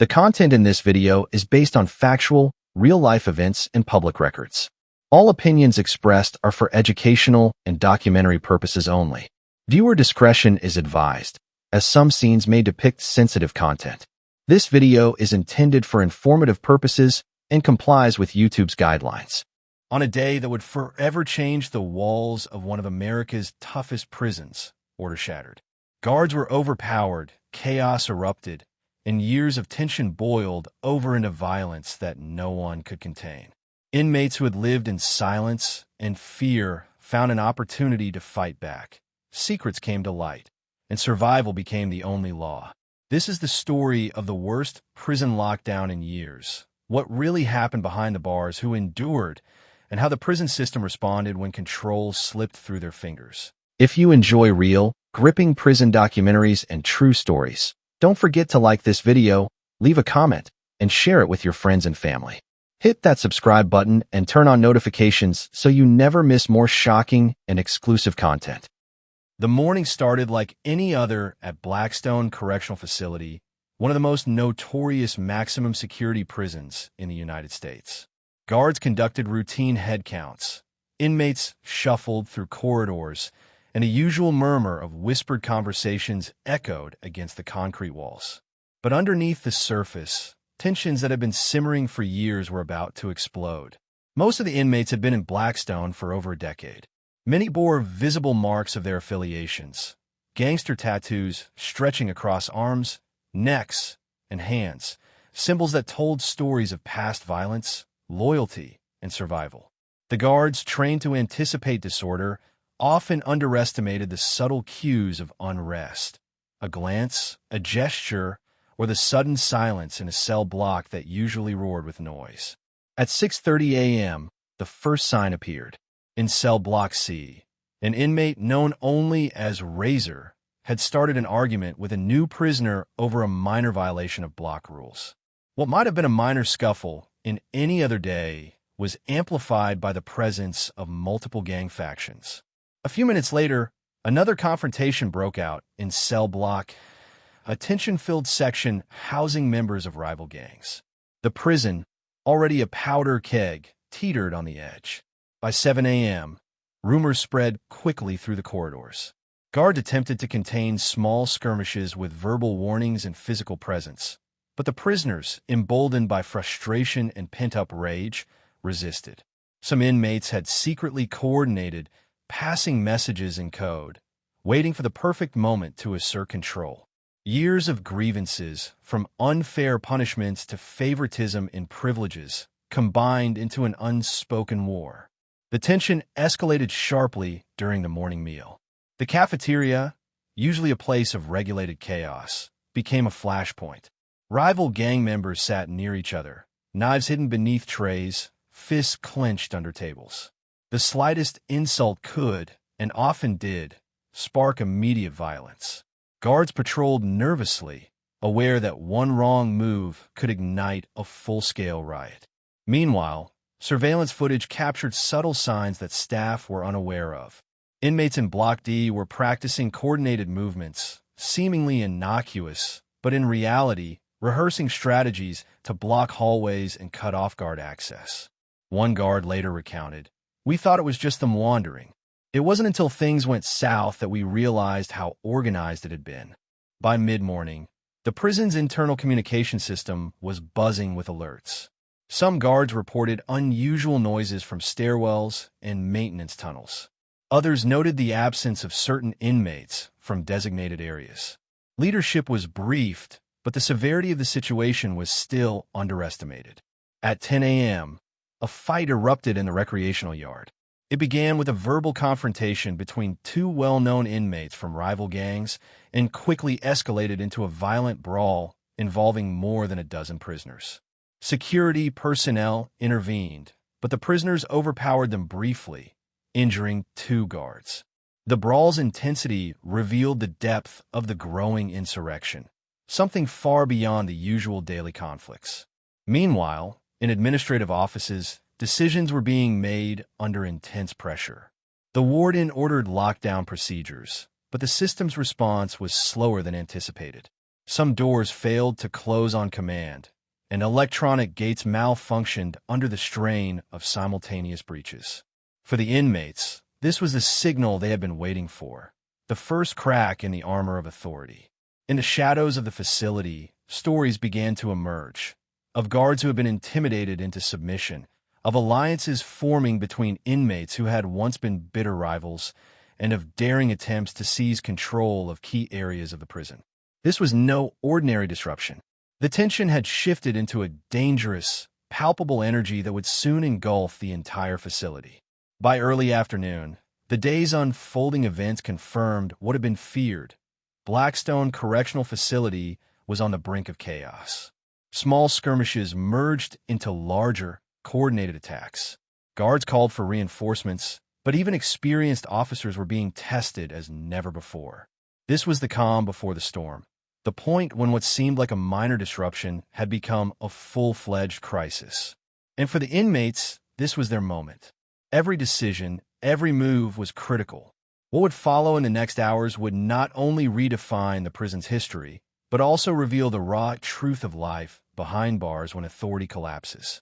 The content in this video is based on factual, real-life events and public records. All opinions expressed are for educational and documentary purposes only. Viewer discretion is advised, as some scenes may depict sensitive content. This video is intended for informative purposes and complies with YouTube's guidelines. On a day that would forever change the walls of one of America's toughest prisons, order shattered. Guards were overpowered, chaos erupted, and years of tension boiled over into violence that no one could contain. Inmates who had lived in silence and fear found an opportunity to fight back. Secrets came to light, and survival became the only law. This is the story of the worst prison lockdown in years. What really happened behind the bars, who endured, and how the prison system responded when control slipped through their fingers. If you enjoy real, gripping prison documentaries and true stories, don't forget to like this video, leave a comment, and share it with your friends and family. Hit that subscribe button and turn on notifications so you never miss more shocking and exclusive content. The morning started like any other at Blackstone Correctional Facility, one of the most notorious maximum security prisons in the United States. Guards conducted routine head counts. Inmates shuffled through corridors, and a usual murmur of whispered conversations echoed against the concrete walls. But underneath the surface, tensions that had been simmering for years were about to explode. Most of the inmates had been in Blackstone for over a decade. Many bore visible marks of their affiliations, gangster tattoos stretching across arms, necks, and hands, symbols that told stories of past violence, loyalty, and survival. The guards, trained to anticipate disorder, often underestimated the subtle cues of unrest. A glance, a gesture, or the sudden silence in a cell block that usually roared with noise. At 6:30 a.m., the first sign appeared. In cell block C, an inmate known only as Razor had started an argument with a new prisoner over a minor violation of block rules. What might have been a minor scuffle in any other day was amplified by the presence of multiple gang factions. A few minutes later, another confrontation broke out in cell block, a tension-filled section housing members of rival gangs. The prison, already a powder keg, teetered on the edge. By 7 a.m., rumors spread quickly through the corridors. Guards attempted to contain small skirmishes with verbal warnings and physical presence, but the prisoners, emboldened by frustration and pent-up rage, resisted. Some inmates had secretly coordinated, passing messages in code, waiting for the perfect moment to assert control. Years of grievances, from unfair punishments to favoritism and privileges, combined into an unspoken war. The tension escalated sharply during the morning meal. The cafeteria, usually a place of regulated chaos, became a flashpoint. Rival gang members sat near each other, knives hidden beneath trays, fists clenched under tables. The slightest insult could, and often did, spark immediate violence. Guards patrolled nervously, aware that one wrong move could ignite a full-scale riot. Meanwhile, surveillance footage captured subtle signs that staff were unaware of. Inmates in Block D were practicing coordinated movements, seemingly innocuous, but in reality, rehearsing strategies to block hallways and cut off guard access. One guard later recounted, "We thought it was just them wandering. It wasn't until things went south that we realized how organized it had been." By mid-morning, the prison's internal communication system was buzzing with alerts. Some guards reported unusual noises from stairwells and maintenance tunnels. Others noted the absence of certain inmates from designated areas. Leadership was briefed, but the severity of the situation was still underestimated. At 10 a.m., a fight erupted in the recreational yard. It began with a verbal confrontation between two well-known inmates from rival gangs and quickly escalated into a violent brawl involving more than a dozen prisoners. Security personnel intervened, but the prisoners overpowered them briefly, injuring two guards. The brawl's intensity revealed the depth of the growing insurrection, something far beyond the usual daily conflicts. Meanwhile, in administrative offices, decisions were being made under intense pressure. The warden ordered lockdown procedures, but the system's response was slower than anticipated. Some doors failed to close on command, and electronic gates malfunctioned under the strain of simultaneous breaches. For the inmates, this was the signal they had been waiting for, the first crack in the armor of authority. In the shadows of the facility, stories began to emerge, of guards who had been intimidated into submission, of alliances forming between inmates who had once been bitter rivals, and of daring attempts to seize control of key areas of the prison. This was no ordinary disruption. The tension had shifted into a dangerous, palpable energy that would soon engulf the entire facility. By early afternoon, the day's unfolding events confirmed what had been feared. Blackstone Correctional Facility was on the brink of chaos. Small skirmishes merged into larger, coordinated attacks. Guards called for reinforcements, but even experienced officers were being tested as never before. This was the calm before the storm, the point when what seemed like a minor disruption had become a full-fledged crisis. And for the inmates, this was their moment. Every decision, every move was critical. What would follow in the next hours would not only redefine the prison's history, but also reveal the raw truth of life behind bars when authority collapses.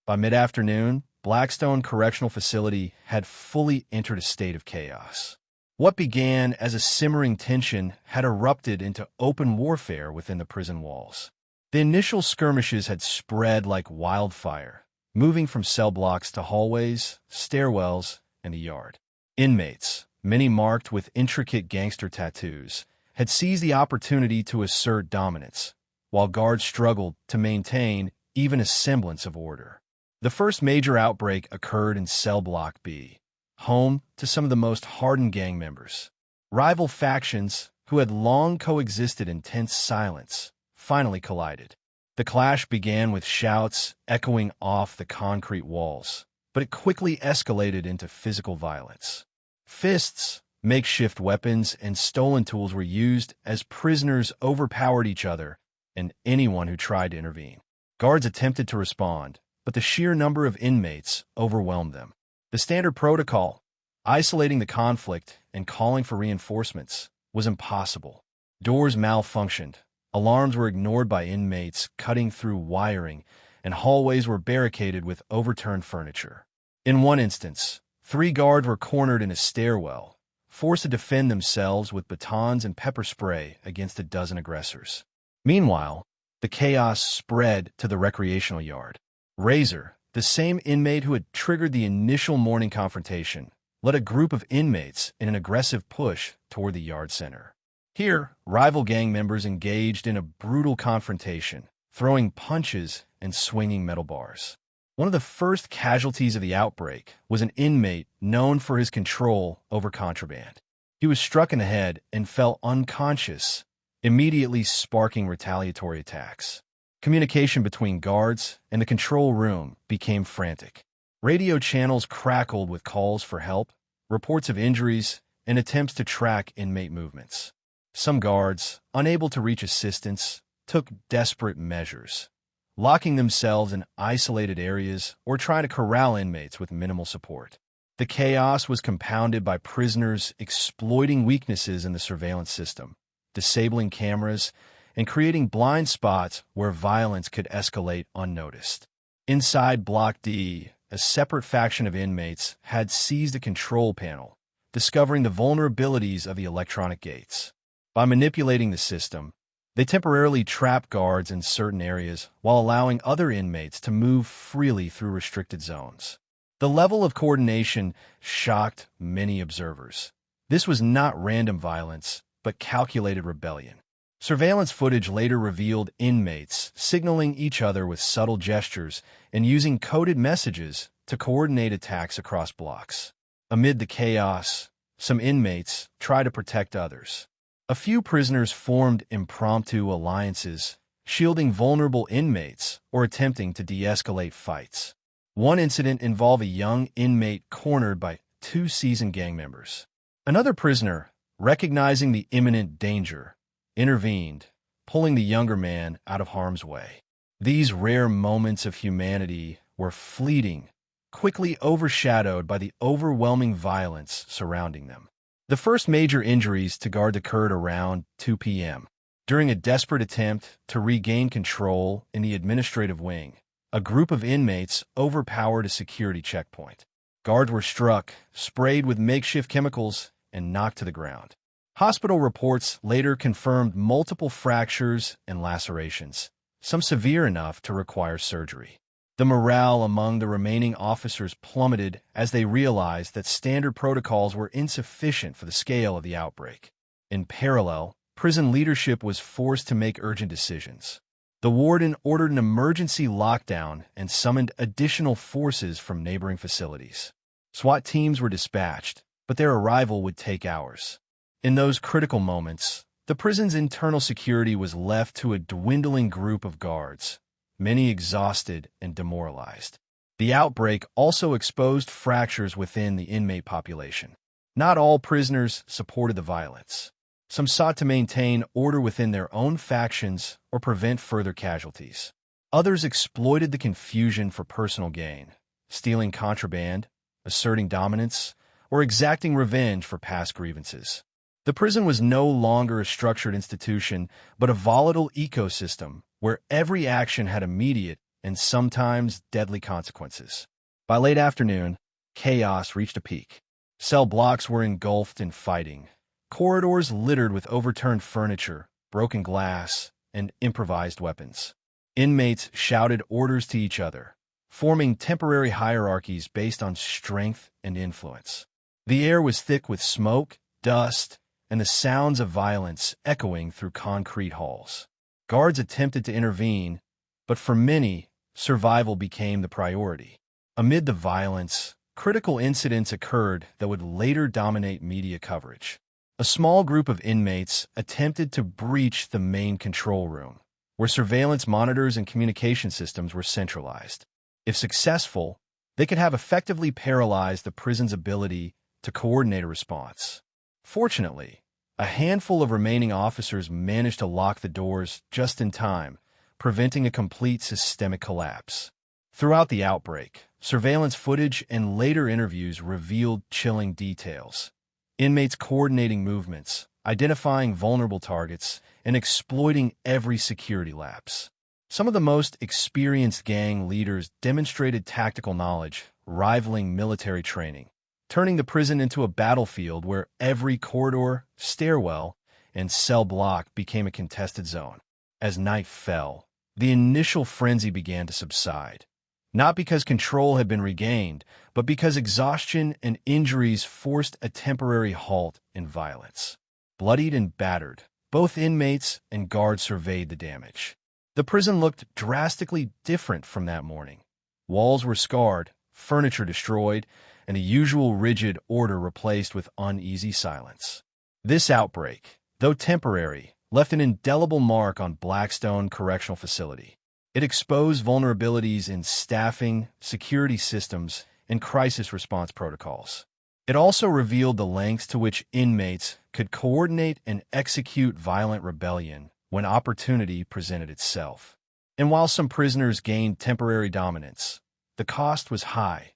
By mid-afternoon, Blackstone Correctional Facility had fully entered a state of chaos. What began as a simmering tension had erupted into open warfare within the prison walls. The initial skirmishes had spread like wildfire, moving from cell blocks to hallways, stairwells, and the yard. Inmates, many marked with intricate gangster tattoos, had seized the opportunity to assert dominance, while guards struggled to maintain even a semblance of order. The first major outbreak occurred in Cell Block B, home to some of the most hardened gang members. Rival factions, who had long coexisted in tense silence, finally collided. The clash began with shouts echoing off the concrete walls, but it quickly escalated into physical violence. Fists, makeshift weapons, and stolen tools were used as prisoners overpowered each other and anyone who tried to intervene. Guards attempted to respond, but the sheer number of inmates overwhelmed them. The standard protocol, isolating the conflict and calling for reinforcements, was impossible. Doors malfunctioned, alarms were ignored by inmates cutting through wiring, and hallways were barricaded with overturned furniture. In one instance, 3 guards were cornered in a stairwell, forced to defend themselves with batons and pepper spray against a dozen aggressors. Meanwhile, the chaos spread to the recreational yard. Razor, the same inmate who had triggered the initial morning confrontation, led a group of inmates in an aggressive push toward the yard center. Here, rival gang members engaged in a brutal confrontation, throwing punches and swinging metal bars. One of the first casualties of the outbreak was an inmate known for his control over contraband. He was struck in the head and fell unconscious, immediately sparking retaliatory attacks. Communication between guards and the control room became frantic. Radio channels crackled with calls for help, reports of injuries, and attempts to track inmate movements. Some guards, unable to reach assistance, took desperate measures, locking themselves in isolated areas or trying to corral inmates with minimal support. The chaos was compounded by prisoners exploiting weaknesses in the surveillance system, disabling cameras, and creating blind spots where violence could escalate unnoticed. Inside Block D, a separate faction of inmates had seized a control panel, discovering the vulnerabilities of the electronic gates. By manipulating the system, they temporarily trapped guards in certain areas while allowing other inmates to move freely through restricted zones. The level of coordination shocked many observers. This was not random violence, but calculated rebellion. Surveillance footage later revealed inmates signaling each other with subtle gestures and using coded messages to coordinate attacks across blocks. Amid the chaos, some inmates tried to protect others. A few prisoners formed impromptu alliances, shielding vulnerable inmates or attempting to de-escalate fights. One incident involved a young inmate cornered by 2 seasoned gang members. Another prisoner, recognizing the imminent danger, intervened, pulling the younger man out of harm's way. These rare moments of humanity were fleeting, quickly overshadowed by the overwhelming violence surrounding them. The first major injuries to guards occurred around 2 p.m. During a desperate attempt to regain control in the administrative wing, a group of inmates overpowered a security checkpoint. Guards were struck, sprayed with makeshift chemicals, and knocked to the ground. Hospital reports later confirmed multiple fractures and lacerations, some severe enough to require surgery. The morale among the remaining officers plummeted as they realized that standard protocols were insufficient for the scale of the outbreak. In parallel, prison leadership was forced to make urgent decisions. The warden ordered an emergency lockdown and summoned additional forces from neighboring facilities. SWAT teams were dispatched, but their arrival would take hours. In those critical moments, the prison's internal security was left to a dwindling group of guards, many exhausted and demoralized. The outbreak also exposed fractures within the inmate population. Not all prisoners supported the violence. Some sought to maintain order within their own factions or prevent further casualties. Others exploited the confusion for personal gain, stealing contraband, asserting dominance, or exacting revenge for past grievances. The prison was no longer a structured institution, but a volatile ecosystem where every action had immediate and sometimes deadly consequences. By late afternoon, chaos reached a peak. Cell blocks were engulfed in fighting, corridors littered with overturned furniture, broken glass, and improvised weapons. Inmates shouted orders to each other, forming temporary hierarchies based on strength and influence. The air was thick with smoke, dust, and the sounds of violence echoing through concrete halls. Guards attempted to intervene, but for many, survival became the priority. Amid the violence, critical incidents occurred that would later dominate media coverage. A small group of inmates attempted to breach the main control room, where surveillance monitors and communication systems were centralized. If successful, they could have effectively paralyzed the prison's ability to coordinate a response. Fortunately, a handful of remaining officers managed to lock the doors just in time, preventing a complete systemic collapse. Throughout the outbreak, surveillance footage and later interviews revealed chilling details. Inmates coordinating movements, identifying vulnerable targets, and exploiting every security lapse. Some of the most experienced gang leaders demonstrated tactical knowledge, rivaling military training, turning the prison into a battlefield where every corridor, stairwell, and cell block became a contested zone. As night fell, the initial frenzy began to subside. Not because control had been regained, but because exhaustion and injuries forced a temporary halt in violence. Bloodied and battered, both inmates and guards surveyed the damage. The prison looked drastically different from that morning. Walls were scarred, furniture destroyed, and the usual rigid order replaced with uneasy silence. This outbreak, though temporary, left an indelible mark on Blackstone Correctional Facility. It exposed vulnerabilities in staffing, security systems, and crisis response protocols. It also revealed the lengths to which inmates could coordinate and execute violent rebellion when opportunity presented itself. And while some prisoners gained temporary dominance, the cost was high.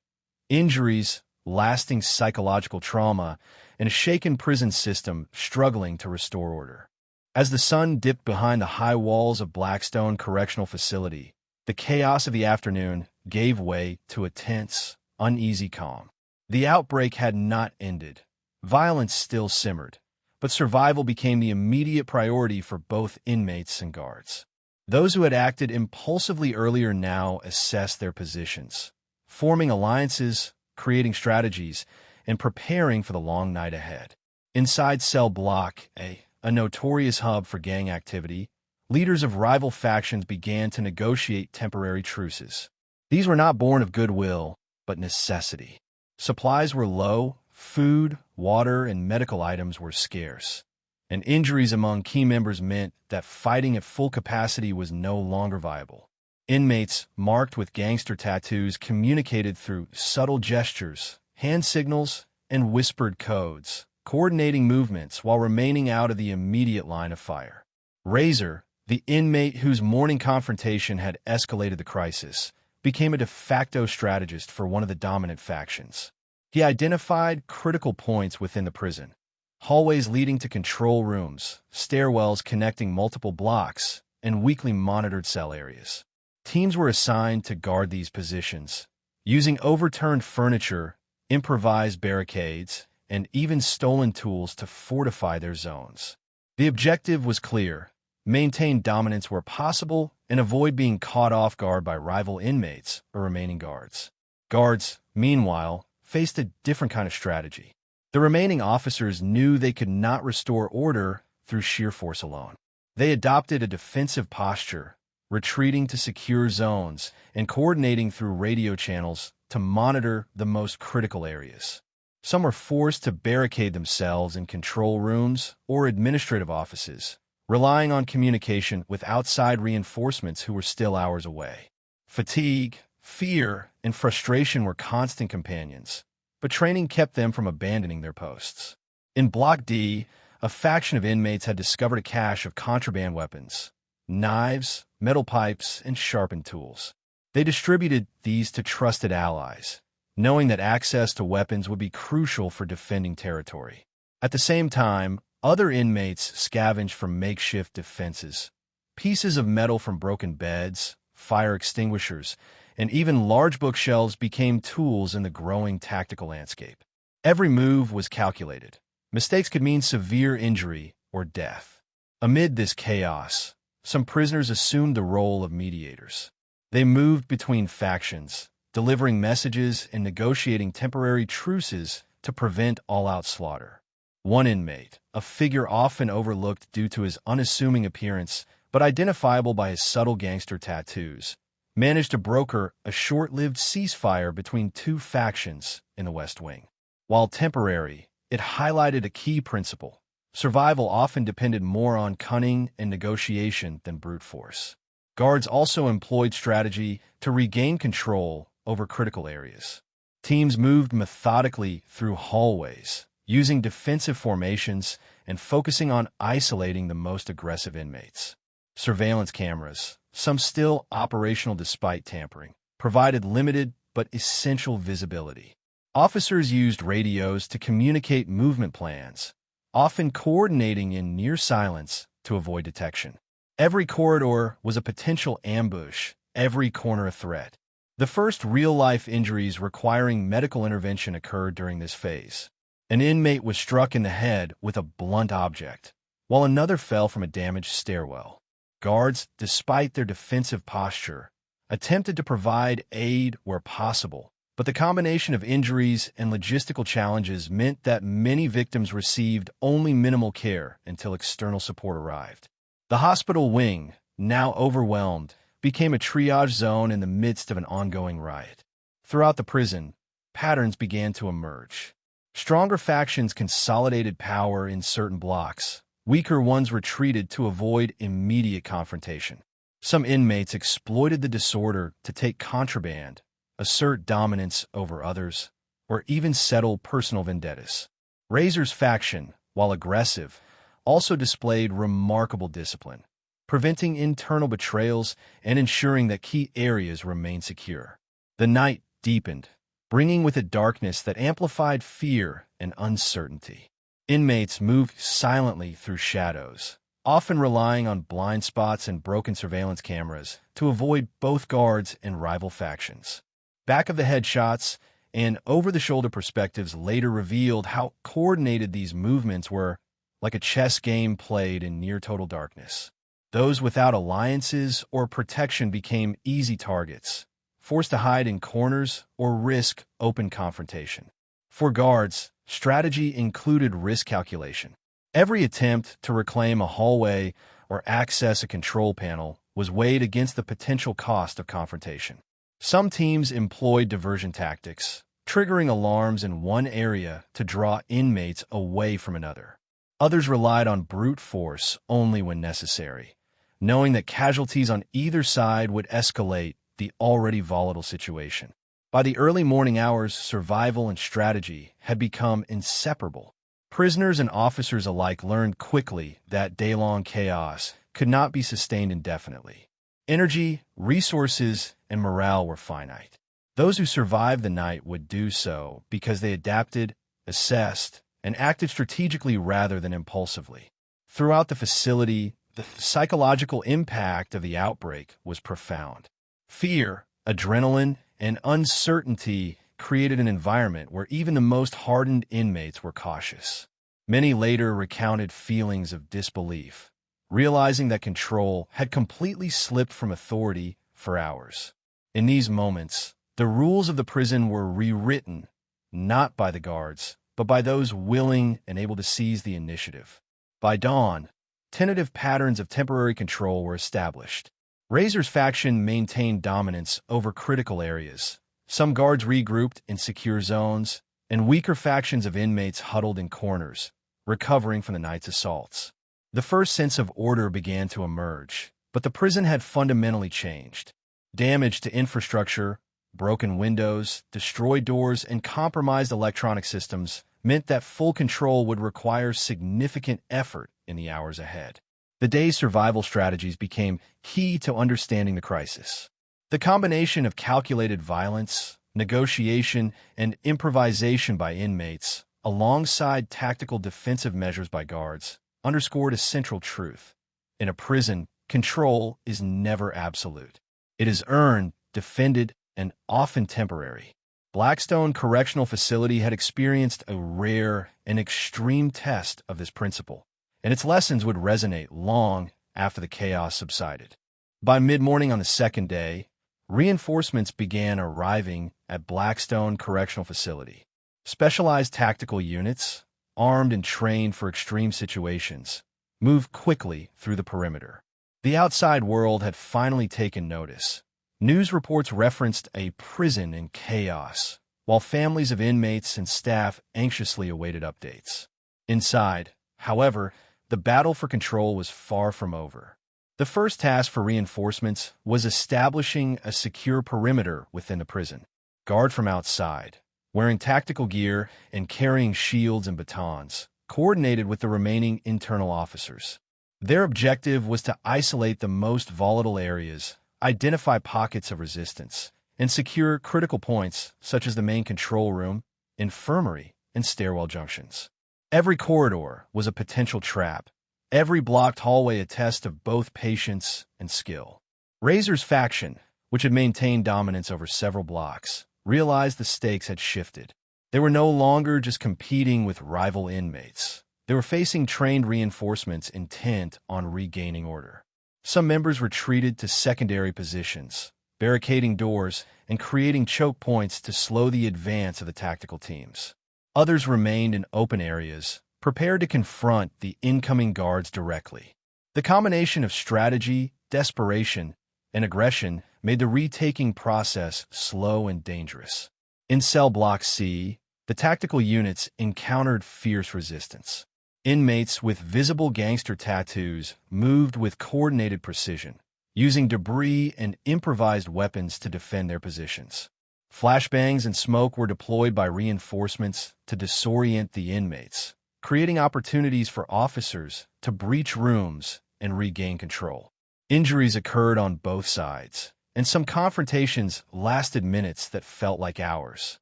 Injuries, lasting psychological trauma, and a shaken prison system struggling to restore order. As the sun dipped behind the high walls of Blackstone Correctional Facility, the chaos of the afternoon gave way to a tense, uneasy calm. The outbreak had not ended. Violence still simmered, but survival became the immediate priority for both inmates and guards. Those who had acted impulsively earlier now assessed their positions, forming alliances, creating strategies, and preparing for the long night ahead. Inside Cell Block A, a notorious hub for gang activity, leaders of rival factions began to negotiate temporary truces. These were not born of goodwill, but necessity. Supplies were low, food, water, and medical items were scarce, and injuries among key members meant that fighting at full capacity was no longer viable. Inmates, marked with gangster tattoos, communicated through subtle gestures, hand signals, and whispered codes, coordinating movements while remaining out of the immediate line of fire. Razor, the inmate whose morning confrontation had escalated the crisis, became a de facto strategist for one of the dominant factions. He identified critical points within the prison, hallways leading to control rooms, stairwells connecting multiple blocks, and weekly monitored cell areas. Teams were assigned to guard these positions, using overturned furniture, improvised barricades, and even stolen tools to fortify their zones. The objective was clear: maintain dominance where possible and avoid being caught off guard by rival inmates or remaining guards. Guards, meanwhile, faced a different kind of strategy. The remaining officers knew they could not restore order through sheer force alone. They adopted a defensive posture, retreating to secure zones and coordinating through radio channels to monitor the most critical areas. Some were forced to barricade themselves in control rooms or administrative offices, relying on communication with outside reinforcements who were still hours away. Fatigue, fear, and frustration were constant companions, but training kept them from abandoning their posts. In Block D, a faction of inmates had discovered a cache of contraband weapons, knives, metal pipes, and sharpened tools. They distributed these to trusted allies, knowing that access to weapons would be crucial for defending territory. At the same time, other inmates scavenged from makeshift defenses. Pieces of metal from broken beds, fire extinguishers, and even large bookshelves became tools in the growing tactical landscape. Every move was calculated. Mistakes could mean severe injury or death. Amid this chaos, some prisoners assumed the role of mediators. They moved between factions, delivering messages and negotiating temporary truces to prevent all-out slaughter. One inmate, a figure often overlooked due to his unassuming appearance but identifiable by his subtle gangster tattoos, managed to broker a short-lived ceasefire between two factions in the West Wing. While temporary, it highlighted a key principle: survival often depended more on cunning and negotiation than brute force. Guards also employed strategy to regain control over critical areas. Teams moved methodically through hallways, using defensive formations and focusing on isolating the most aggressive inmates. Surveillance cameras, some still operational despite tampering, provided limited but essential visibility. Officers used radios to communicate movement plans, often coordinating in near silence to avoid detection. Every corridor was a potential ambush, every corner a threat. The first real-life injuries requiring medical intervention occurred during this phase. An inmate was struck in the head with a blunt object, while another fell from a damaged stairwell. Guards, despite their defensive posture, attempted to provide aid where possible, but the combination of injuries and logistical challenges meant that many victims received only minimal care until external support arrived. The hospital wing, now overwhelmed, became a triage zone in the midst of an ongoing riot. Throughout the prison, patterns began to emerge. Stronger factions consolidated power in certain blocks. Weaker ones retreated to avoid immediate confrontation. Some inmates exploited the disorder to take contraband, assert dominance over others, or even settle personal vendettas. Razor's faction, while aggressive, also displayed remarkable discipline, preventing internal betrayals and ensuring that key areas remained secure. The night deepened, bringing with it darkness that amplified fear and uncertainty. Inmates moved silently through shadows, often relying on blind spots and broken surveillance cameras to avoid both guards and rival factions. Back-of-the-head shots and over-the-shoulder perspectives later revealed how coordinated these movements were, like a chess game played in near-total darkness. Those without alliances or protection became easy targets, forced to hide in corners or risk open confrontation. For guards, strategy included risk calculation. Every attempt to reclaim a hallway or access a control panel was weighed against the potential cost of confrontation. Some teams employed diversion tactics, triggering alarms in one area to draw inmates away from another. Others relied on brute force only when necessary, knowing that casualties on either side would escalate the already volatile situation. By the early morning hours, survival and strategy had become inseparable. Prisoners and officers alike learned quickly that day-long chaos could not be sustained indefinitely. Energy, resources, and morale were finite. Those who survived the night would do so because they adapted, assessed, and acted strategically rather than impulsively. Throughout the facility, the psychological impact of the outbreak was profound. Fear, adrenaline, and uncertainty created an environment where even the most hardened inmates were cautious. Many later recounted feelings of disbelief, realizing that control had completely slipped from authority for hours. In these moments, the rules of the prison were rewritten, not by the guards, but by those willing and able to seize the initiative. By dawn, tentative patterns of temporary control were established. Razor's faction maintained dominance over critical areas. Some guards regrouped in secure zones, and weaker factions of inmates huddled in corners, recovering from the night's assaults. The first sense of order began to emerge, but the prison had fundamentally changed. Damage to infrastructure, broken windows, destroyed doors, and compromised electronic systems meant that full control would require significant effort in the hours ahead. The day's survival strategies became key to understanding the crisis. The combination of calculated violence, negotiation, and improvisation by inmates, alongside tactical defensive measures by guards, underscored a central truth. In a prison, control is never absolute. It is earned, defended, and often temporary. Blackstone Correctional Facility had experienced a rare and extreme test of this principle, and its lessons would resonate long after the chaos subsided. By mid-morning on the second day, reinforcements began arriving at Blackstone Correctional Facility. Specialized tactical units, armed and trained for extreme situations, moved quickly through the perimeter. The outside world had finally taken notice. News reports referenced a prison in chaos, while families of inmates and staff anxiously awaited updates. Inside, however, the battle for control was far from over. The first task for reinforcements was establishing a secure perimeter within the prison. Guard from outside, wearing tactical gear and carrying shields and batons, coordinated with the remaining internal officers. Their objective was to isolate the most volatile areas, identify pockets of resistance, and secure critical points such as the main control room, infirmary, and stairwell junctions. Every corridor was a potential trap, every blocked hallway a test of both patience and skill. Razor's faction, which had maintained dominance over several blocks, realized the stakes had shifted. They were no longer just competing with rival inmates. They were facing trained reinforcements intent on regaining order. Some members retreated to secondary positions, barricading doors and creating choke points to slow the advance of the tactical teams. Others remained in open areas, prepared to confront the incoming guards directly. The combination of strategy, desperation, and aggression made the retaking process slow and dangerous. In Cell Block C, the tactical units encountered fierce resistance. Inmates with visible gangster tattoos moved with coordinated precision, using debris and improvised weapons to defend their positions. Flashbangs and smoke were deployed by reinforcements to disorient the inmates, creating opportunities for officers to breach rooms and regain control. Injuries occurred on both sides, and some confrontations lasted minutes that felt like hours.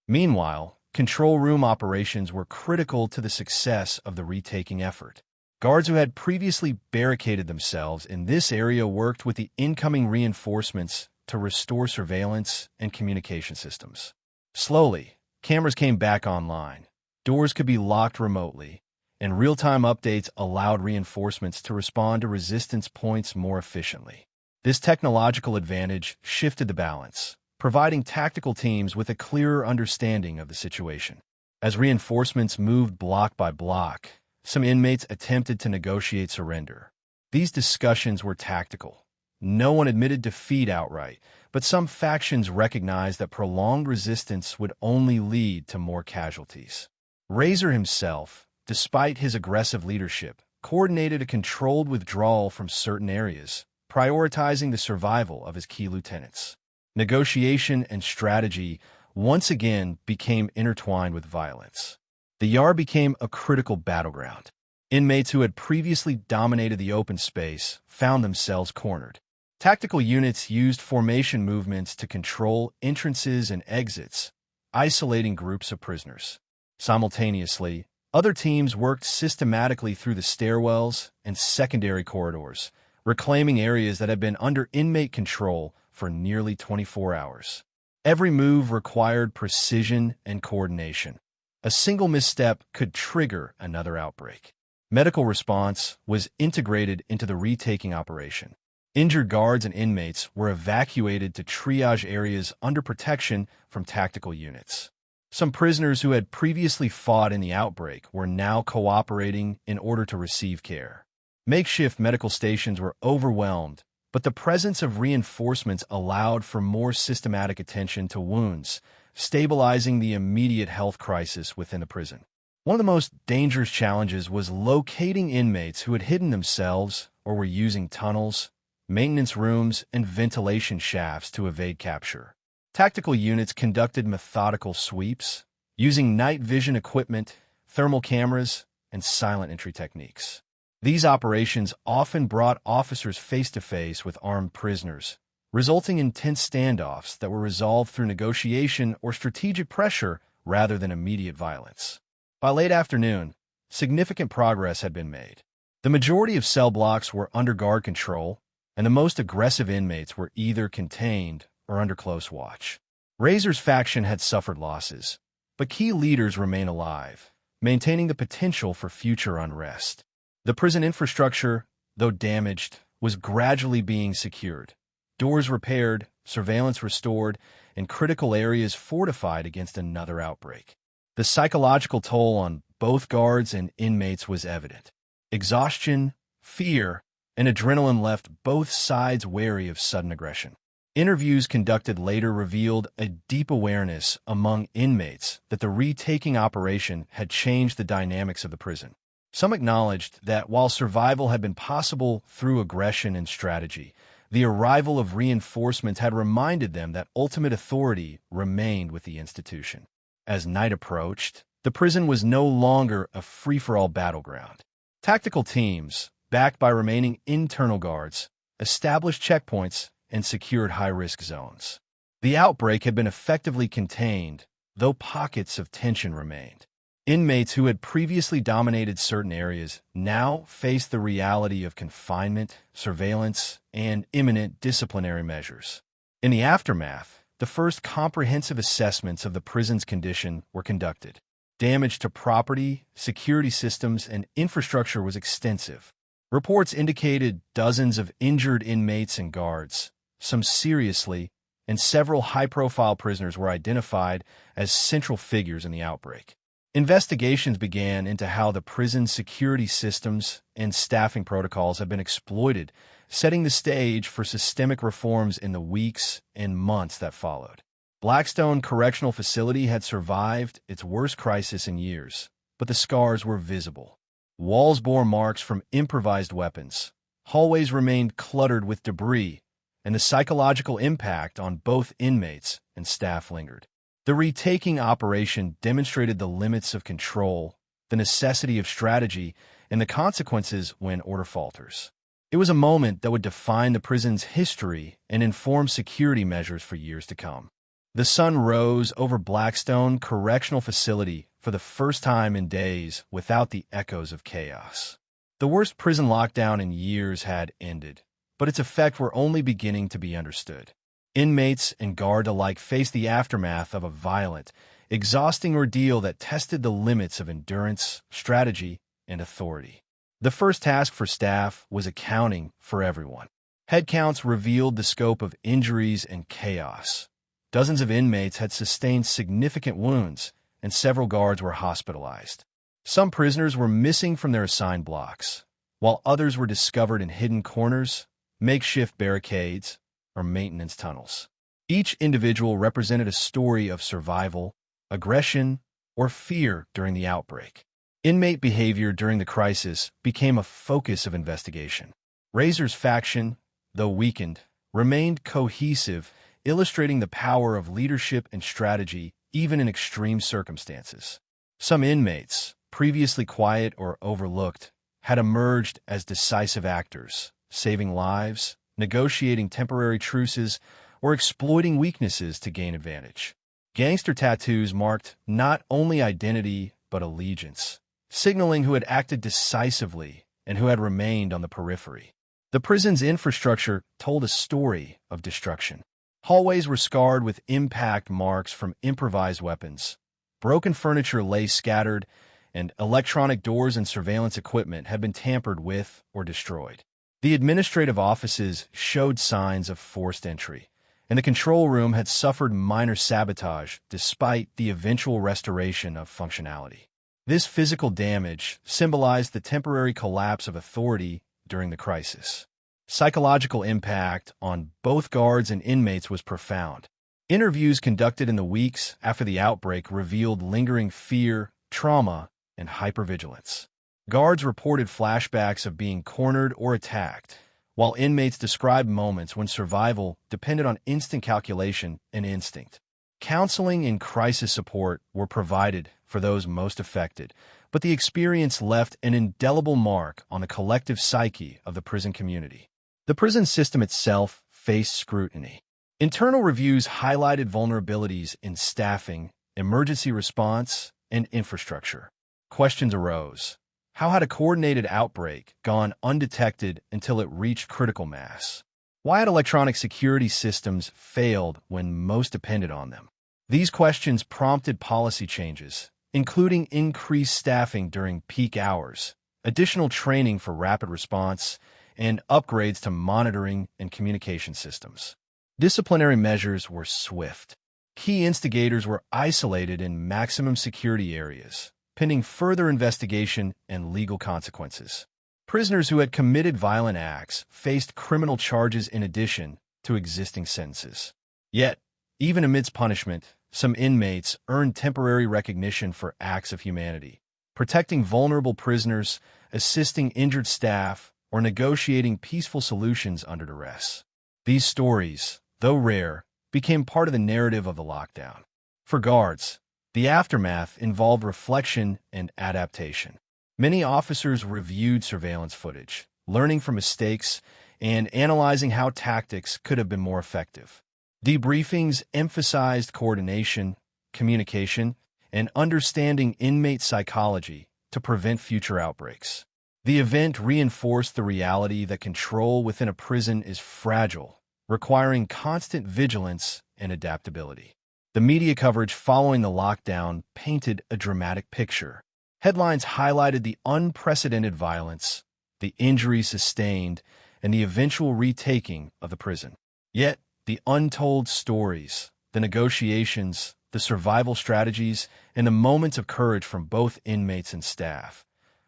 Meanwhile, control room operations were critical to the success of the retaking effort. Guards who had previously barricaded themselves in this area worked with the incoming reinforcements to restore surveillance and communication systems. Slowly, cameras came back online, doors could be locked remotely, and real-time updates allowed reinforcements to respond to resistance points more efficiently. This technological advantage shifted the balance, providing tactical teams with a clearer understanding of the situation. As reinforcements moved block by block, some inmates attempted to negotiate surrender. These discussions were tactical. No one admitted defeat outright, but some factions recognized that prolonged resistance would only lead to more casualties. Razor himself, despite his aggressive leadership, coordinated a controlled withdrawal from certain areas, prioritizing the survival of his key lieutenants. Negotiation and strategy once again became intertwined with violence. The yard became a critical battleground. Inmates who had previously dominated the open space found themselves cornered. Tactical units used formation movements to control entrances and exits, isolating groups of prisoners. Simultaneously, Other teams worked systematically through the stairwells and secondary corridors, reclaiming areas that had been under inmate control for nearly 24 hours. Every move required precision and coordination. A single misstep could trigger another outbreak. Medical response was integrated into the retaking operation. Injured guards and inmates were evacuated to triage areas under protection from tactical units. Some prisoners who had previously fought in the outbreak were now cooperating in order to receive care. Makeshift medical stations were overwhelmed, but the presence of reinforcements allowed for more systematic attention to wounds, stabilizing the immediate health crisis within the prison. One of the most dangerous challenges was locating inmates who had hidden themselves or were using tunnels, maintenance rooms, and ventilation shafts to evade capture. Tactical units conducted methodical sweeps, using night vision equipment, thermal cameras, and silent entry techniques. These operations often brought officers face-to-face with armed prisoners, resulting in tense standoffs that were resolved through negotiation or strategic pressure rather than immediate violence. By late afternoon, significant progress had been made. The majority of cell blocks were under guard control, and the most aggressive inmates were either contained or under close watch. Razor's faction had suffered losses, but key leaders remain alive, maintaining the potential for future unrest. The prison infrastructure, though damaged, was gradually being secured. Doors repaired, surveillance restored, and critical areas fortified against another outbreak. The psychological toll on both guards and inmates was evident. Exhaustion, fear, and adrenaline left both sides wary of sudden aggression. Interviews conducted later revealed a deep awareness among inmates that the retaking operation had changed the dynamics of the prison. Some acknowledged that while survival had been possible through aggression and strategy, the arrival of reinforcements had reminded them that ultimate authority remained with the institution. As night approached, the prison was no longer a free-for-all battleground. Tactical teams, backed by remaining internal guards, established checkpoints and secured high-risk zones. The outbreak had been effectively contained, though pockets of tension remained. Inmates who had previously dominated certain areas now faced the reality of confinement, surveillance, and imminent disciplinary measures. In the aftermath, the first comprehensive assessments of the prison's condition were conducted. Damage to property, security systems, and infrastructure was extensive. Reports indicated dozens of injured inmates and guards, some seriously, and several high-profile prisoners were identified as central figures in the outbreak. Investigations began into how the prison's security systems and staffing protocols had been exploited, setting the stage for systemic reforms in the weeks and months that followed. Blackstone Correctional Facility had survived its worst crisis in years, but the scars were visible. Walls bore marks from improvised weapons, hallways remained cluttered with debris, and the psychological impact on both inmates and staff lingered. The retaking operation demonstrated the limits of control, the necessity of strategy, and the consequences when order falters. It was a moment that would define the prison's history and inform security measures for years to come. The sun rose over Blackstone Correctional Facility for the first time in days without the echoes of chaos. The worst prison lockdown in years had ended, but its effects were only beginning to be understood. Inmates and guard alike faced the aftermath of a violent, exhausting ordeal that tested the limits of endurance, strategy, and authority. The first task for staff was accounting for everyone. Headcounts revealed the scope of injuries and chaos. Dozens of inmates had sustained significant wounds, and several guards were hospitalized. Some prisoners were missing from their assigned blocks, while others were discovered in hidden corners, makeshift barricades, or maintenance tunnels. Each individual represented a story of survival, aggression, or fear during the outbreak. Inmate behavior during the crisis became a focus of investigation. Razor's faction, though weakened, remained cohesive, illustrating the power of leadership and strategy even in extreme circumstances. Some inmates, previously quiet or overlooked, had emerged as decisive actors, saving lives, negotiating temporary truces, or exploiting weaknesses to gain advantage. Gangster tattoos marked not only identity but allegiance, signaling who had acted decisively and who had remained on the periphery. The prison's infrastructure told a story of destruction. Hallways were scarred with impact marks from improvised weapons. Broken furniture lay scattered, and electronic doors and surveillance equipment had been tampered with or destroyed. The administrative offices showed signs of forced entry, and the control room had suffered minor sabotage despite the eventual restoration of functionality. This physical damage symbolized the temporary collapse of authority during the crisis. Psychological impact on both guards and inmates was profound. Interviews conducted in the weeks after the outbreak revealed lingering fear, trauma, and hypervigilance. Guards reported flashbacks of being cornered or attacked, while inmates described moments when survival depended on instant calculation and instinct. Counseling and crisis support were provided for those most affected, but the experience left an indelible mark on the collective psyche of the prison community. The prison system itself faced scrutiny. Internal reviews highlighted vulnerabilities in staffing, emergency response, and infrastructure. Questions arose. How had a coordinated outbreak gone undetected until it reached critical mass? Why had electronic security systems failed when most depended on them? These questions prompted policy changes, including increased staffing during peak hours, additional training for rapid response, and upgrades to monitoring and communication systems. Disciplinary measures were swift. Key instigators were isolated in maximum security areas, pending further investigation and legal consequences. Prisoners who had committed violent acts faced criminal charges in addition to existing sentences. Yet, even amidst punishment, some inmates earned temporary recognition for acts of humanity, protecting vulnerable prisoners, assisting injured staff, or negotiating peaceful solutions under duress. These stories, though rare, became part of the narrative of the lockdown. For guards, the aftermath involved reflection and adaptation. Many officers reviewed surveillance footage, learning from mistakes and analyzing how tactics could have been more effective. Debriefings emphasized coordination, communication, and understanding inmate psychology to prevent future outbreaks. The event reinforced the reality that control within a prison is fragile, requiring constant vigilance and adaptability. The media coverage following the lockdown painted a dramatic picture. Headlines highlighted the unprecedented violence, the injuries sustained, and the eventual retaking of the prison. Yet, the untold stories, the negotiations, the survival strategies, and the moments of courage from both inmates and staff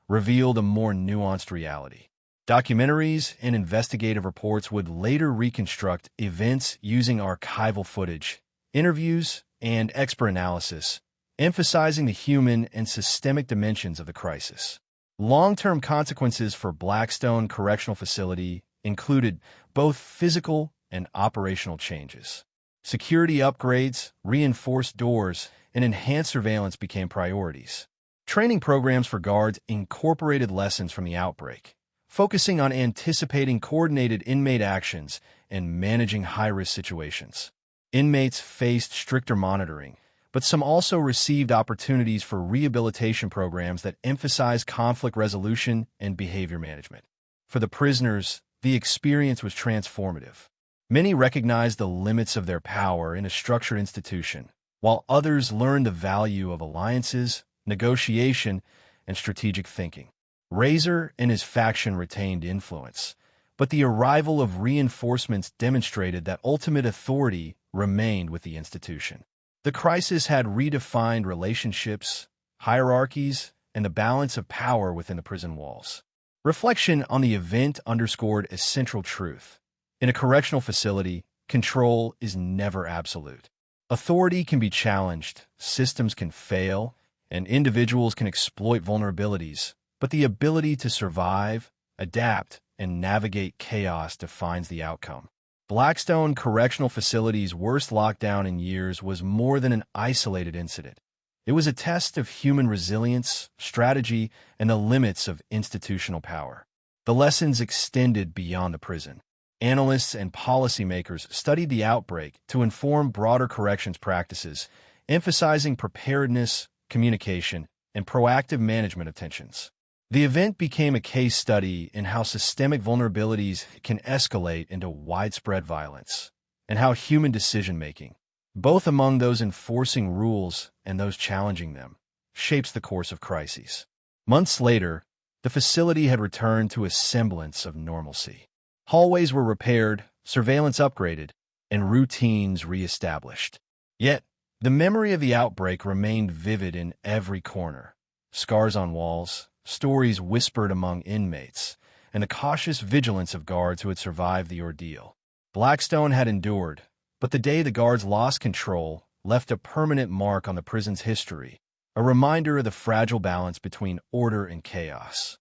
revealed a more nuanced reality. Documentaries and investigative reports would later reconstruct events using archival footage, interviews, and expert analysis, emphasizing the human and systemic dimensions of the crisis. Long-term consequences for Blackstone Correctional Facility included both physical and operational changes. Security upgrades, reinforced doors, and enhanced surveillance became priorities. Training programs for guards incorporated lessons from the outbreak, focusing on anticipating coordinated inmate actions and managing high-risk situations. Inmates faced stricter monitoring, but some also received opportunities for rehabilitation programs that emphasized conflict resolution and behavior management. For the prisoners, the experience was transformative. Many recognized the limits of their power in a structured institution, while others learned the value of alliances, negotiation, and strategic thinking. Razor and his faction retained influence, but the arrival of reinforcements demonstrated that ultimate authority remained with the institution. The crisis had redefined relationships, hierarchies, and the balance of power within the prison walls. Reflection on the event underscored a central truth. In a correctional facility, control is never absolute. Authority can be challenged, systems can fail, and individuals can exploit vulnerabilities, but the ability to survive, adapt, and navigate chaos defines the outcome. Blackstone Correctional Facility's worst lockdown in years was more than an isolated incident. It was a test of human resilience, strategy, and the limits of institutional power. The lessons extended beyond the prison. Analysts and policymakers studied the outbreak to inform broader corrections practices, emphasizing preparedness, communication, and proactive management of tensions. The event became a case study in how systemic vulnerabilities can escalate into widespread violence, and how human decision-making, both among those enforcing rules and those challenging them, shapes the course of crises. Months later, the facility had returned to a semblance of normalcy. Hallways were repaired, surveillance upgraded, and routines reestablished. Yet, the memory of the outbreak remained vivid in every corner. Scars on walls, stories whispered among inmates, and the cautious vigilance of guards who had survived the ordeal. Blackstone had endured, but the day the guards lost control left a permanent mark on the prison's history, a reminder of the fragile balance between order and chaos.